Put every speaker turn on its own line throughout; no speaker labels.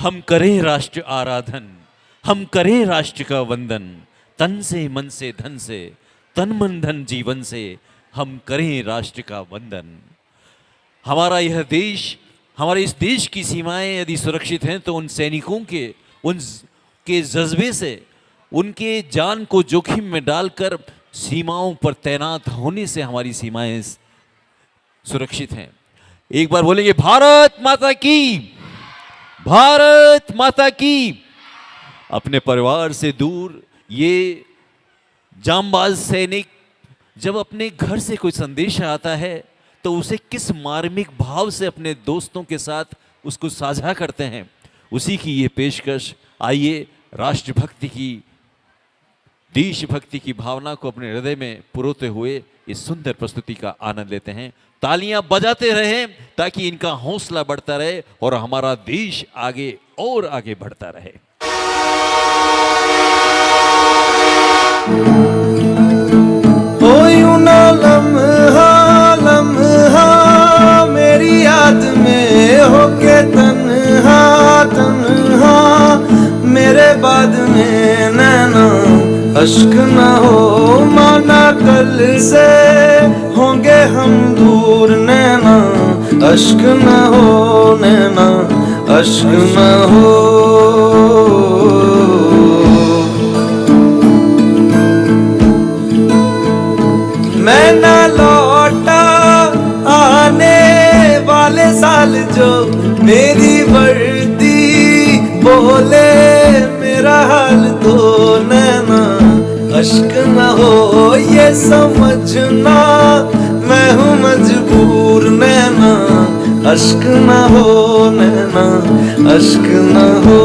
हम करें राष्ट्र आराधन, हम करें राष्ट्र का वंदन, तन से मन से धन से, तन मन धन जीवन से हम करें राष्ट्र का वंदन। हमारा यह देश, हमारे इस देश की सीमाएं यदि सुरक्षित हैं तो उन सैनिकों के उनके जज्बे से, उनके जान को जोखिम में डालकर सीमाओं पर तैनात होने से हमारी सीमाएं सुरक्षित हैं। एक बार बोलेंगे भारत माता की, भारत माता की। अपने परिवार से दूर ये जांबाज सैनिक जब अपने घर से कोई संदेश आता है तो उसे किस मार्मिक भाव से अपने दोस्तों के साथ उसको साझा करते हैं, उसी की ये पेशकश। आइए राष्ट्रभक्ति की, देशभक्ति की भावना को अपने हृदय में पुरोते हुए इस सुंदर प्रस्तुति का आनंद लेते हैं। तालियां बजाते रहें ताकि इनका हौसला बढ़ता रहे और हमारा देश आगे और आगे बढ़ता रहे।
लम्हा लम्हा मेरी याद में होके तन्हा तन्हा, मेरे बाद में नैना अश्क न हो, माना कल से होंगे हम दूर, नैना अश्क न हो, नैना अश्क न हो। मैं न लौटा आने वाले साल जो मेरी वर्दी बोले मेरा हाल, तो नैना अश्क न हो ये समझना मैं हूँ मजबूर, नैना अश्क न हो, नैना अश्क न हो।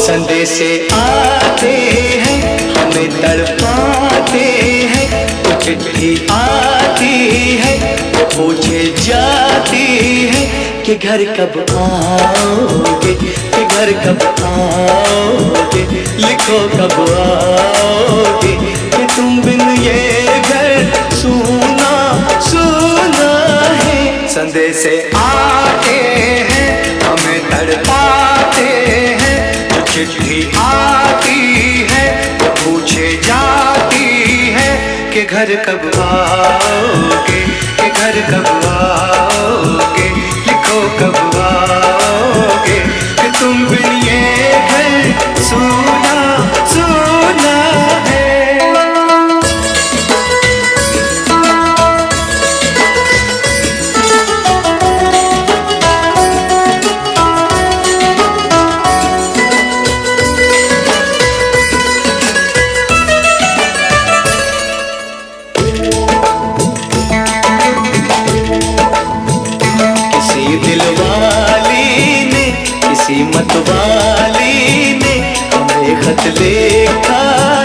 संदेशे आते हैं हमें तड़पाते हैं, कुछ चिट्ठी आती है पूछे जाती है कि घर कब आओगे, कि घर कब आओगे, लिखो कब आओगे, कि तुम बिन ये घर सुना सुना है। संदेशे आते हैं हमें तड़पाते हैं, चिट्ठी आती है वो पूछे जाती है कि घर कब आओगे, कि घर कब आओगे, लिखो कब आओगे, कि तुम बिन ये घर सुना सुना है। मतवाली ने हमें खत लिखा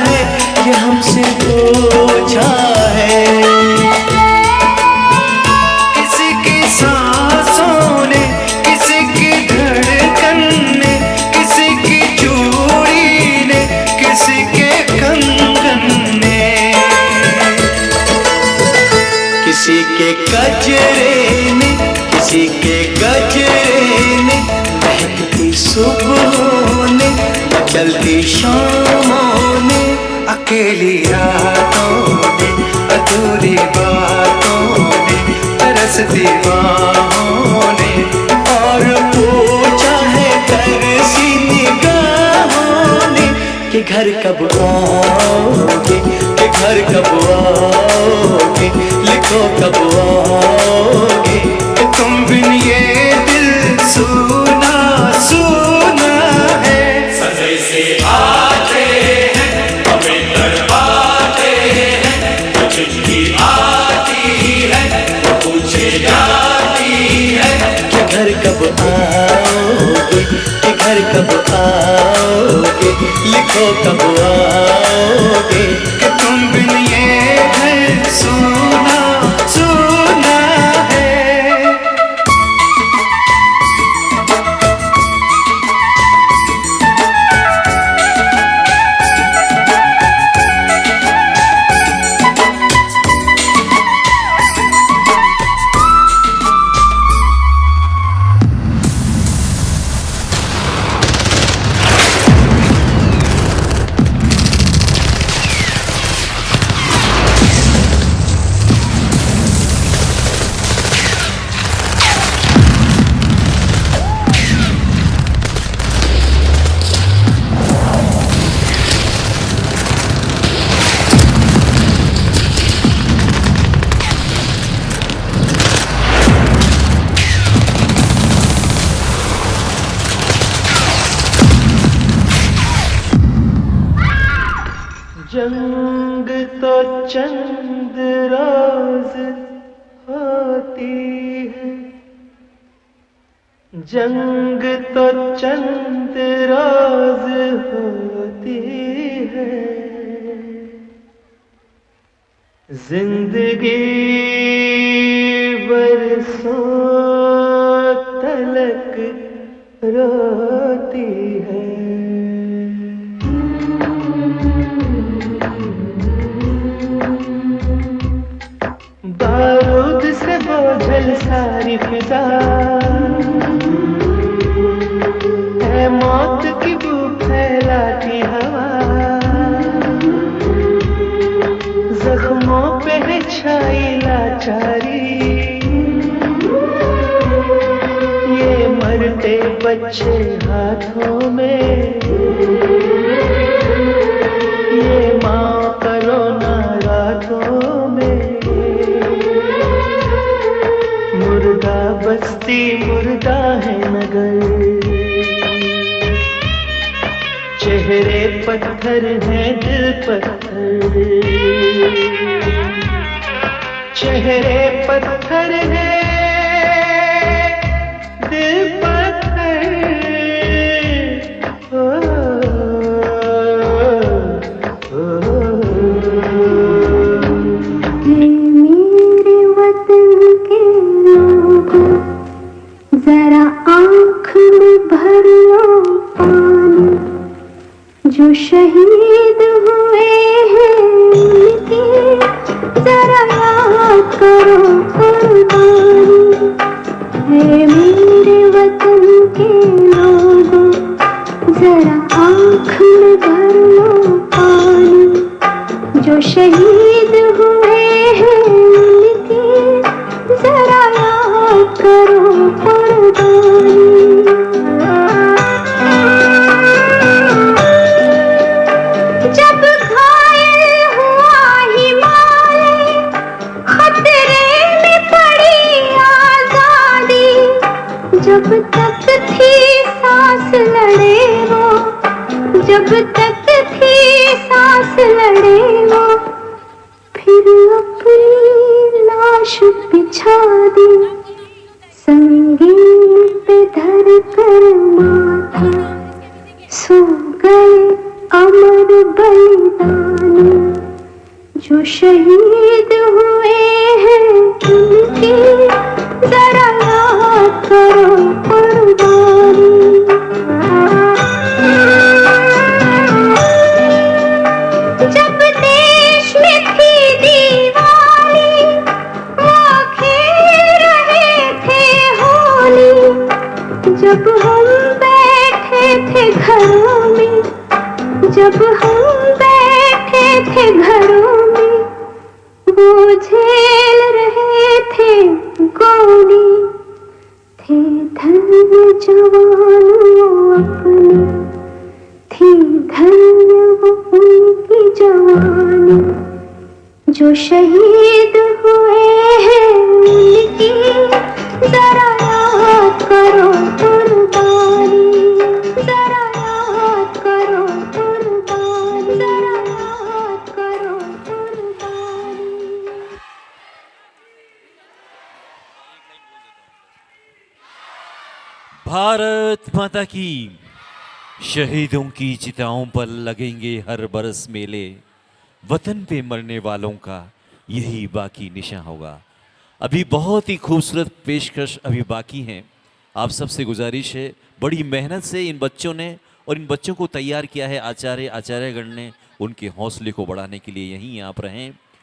है, ये हमसे पूछा है। किसी की सांसों ने, किसी की धड़कन ने, किसी की चूड़ी ने, किसी के कंगन ने, किसी के गजरे ने, किसी के गजरे ने, सुबह ने, चलती शामों ने, अकेली रातों ने, अधूरी बातों ने, तरसती बाहों ने, और पूछा है तरसी निगाहों ने कि घर कब आओगे, कि घर कब आओगे, लिखो कब आओगे, कि तुम बिन ये दिल सुना सुना है।
संदेशे आते हैं हमें तड़पाते हैं, चिट्ठी आती है पूछे जाती है
कि घर कब आओगे, कि घर कब आओगे, लिखो कब आओगे, कि तुम बिन ये घर सूना सूना है।
जंग तो चंद रोज होती है, जंग तो चंद रोज होती है, जिंदगी बरसों तलक रोती है। बारूद से बोझल सारी फिजा है, मौत की बू फैलाती हवा, जख्मों पे है छाई लाचारी, ये मरते बच्चे हाथों में, ये माँ करो ना रातों में, मुर्दा बस्ती मुर्दा है नगर, चेहरे पत्थर हैं दिल पत्थर, चेहरे पत्थर हैं दिल पत्थर। ओ, ओ,
मेरे वतन के लोगों, जरा आँख में भर लो पानी, जो शहीद हुए हैं उनकी जरा याद करो कुर्बानी। है मेरे वतन के लोगों, जरा आँख में भर लो पानी, जो शहीद हुए हैं उनकी जरा याद करो कुर्बानी। जब घायल हुआ हिमालय, खतरे में पड़ी आजादी, जब तक थी सांस लड़े वो, जब तक थी सांस लड़े वो, फिर अपनी लाश बिछा दी, संगीन पे धर कर माथा, सो गए अमर बलिदानी, जो शहीद हुए हैं उनकी जरा याद करो कुर्बानी। जब देश में थी दिवाली, वो खेल रहे थे होली, जब हम बैठे थे घरों में, जब हम बैठे थे घरों में, वो झेल रहे थे गोली, थे धन्य जवान वो अपने, थी धन्य वो उनकी जवानी, जो शहीद हुए हैं उनकी जरा याद करो कुर्बानी, जरा याद करो कुर्बानी, जरा याद करो कुर्बानी।
भारत माता की। शहीदों की चिताओं पर लगेंगे हर बरस मेले, वतन पे मरने वालों का यही बाकी निशान होगा। अभी बहुत ही खूबसूरत पेशकश अभी बाकी हैं। आप सबसे गुजारिश है, बड़ी मेहनत से इन बच्चों ने और इन बच्चों को तैयार किया है आचार्यगण ने, उनके हौसले को बढ़ाने के लिए यहीं आप रहें।